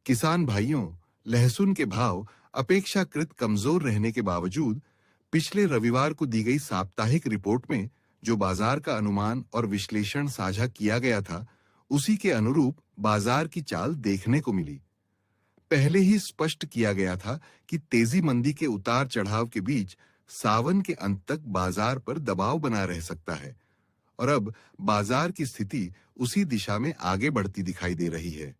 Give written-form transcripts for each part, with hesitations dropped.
किसान भाइयों, लहसुन के भाव अपेक्षाकृत कमजोर रहने के बावजूद पिछले रविवार को दी गई साप्ताहिक रिपोर्ट में जो बाजार का अनुमान और विश्लेषण साझा किया गया था, उसी के अनुरूप बाजार की चाल देखने को मिली। पहले ही स्पष्ट किया गया था कि तेजी मंदी के उतार चढ़ाव के बीच सावन के अंत तक बाजार पर दबाव बना रह सकता है और अब बाजार की स्थिति उसी दिशा में आगे बढ़ती दिखाई दे रही है।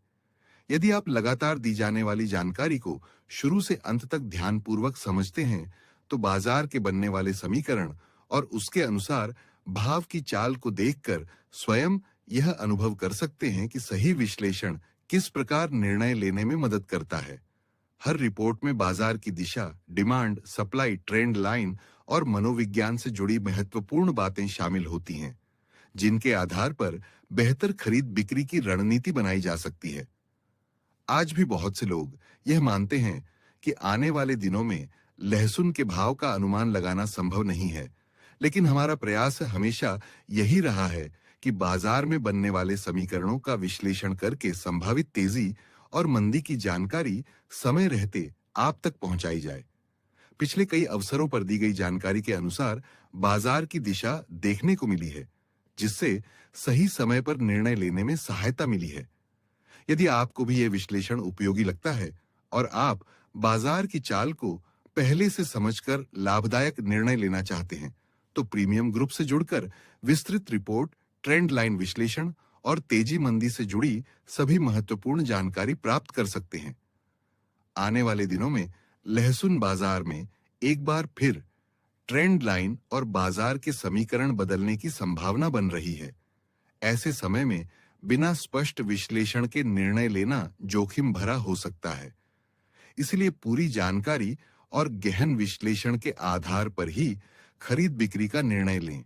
यदि आप लगातार दी जाने वाली जानकारी को शुरू से अंत तक ध्यानपूर्वक समझते हैं, तो बाजार के बनने वाले समीकरण और उसके अनुसार भाव की चाल को देखकर स्वयं यह अनुभव कर सकते हैं कि सही विश्लेषण किस प्रकार निर्णय लेने में मदद करता है। हर रिपोर्ट में बाजार की दिशा, डिमांड, सप्लाई, ट्रेंड लाइन और मनोविज्ञान से जुड़ी महत्वपूर्ण बातें शामिल होती हैं, जिनके आधार पर बेहतर खरीद बिक्री की रणनीति बनाई जा सकती है। आज भी बहुत से लोग यह मानते हैं कि आने वाले दिनों में लहसुन के भाव का अनुमान लगाना संभव नहीं है, लेकिन हमारा प्रयास हमेशा यही रहा है कि बाजार में बनने वाले समीकरणों का विश्लेषण करके संभावित तेजी और मंदी की जानकारी समय रहते आप तक पहुंचाई जाए। पिछले कई अवसरों पर दी गई जानकारी के अनुसार बाजार की दिशा देखने को मिली है, जिससे सही समय पर निर्णय लेने में सहायता मिली है। यदि आपको भी यह विश्लेषण उपयोगी लगता है और आप बाजार की चाल को पहले से समझकर लाभदायक निर्णय लेना चाहते हैं, तो प्रीमियम ग्रुप से जुड़कर विस्तृत रिपोर्ट, ट्रेंड लाइन विश्लेषण और तेजी मंदी से जुड़ी सभी महत्वपूर्ण जानकारी प्राप्त कर सकते हैं। आने वाले दिनों में लहसुन बाजार में एक बार फिर ट्रेंड लाइन और बाजार के समीकरण बदलने की संभावना बन रही है। ऐसे समय में बिना स्पष्ट विश्लेषण के निर्णय लेना जोखिम भरा हो सकता है। इसलिए पूरी जानकारी और गहन विश्लेषण के आधार पर ही खरीद बिक्री का निर्णय लें।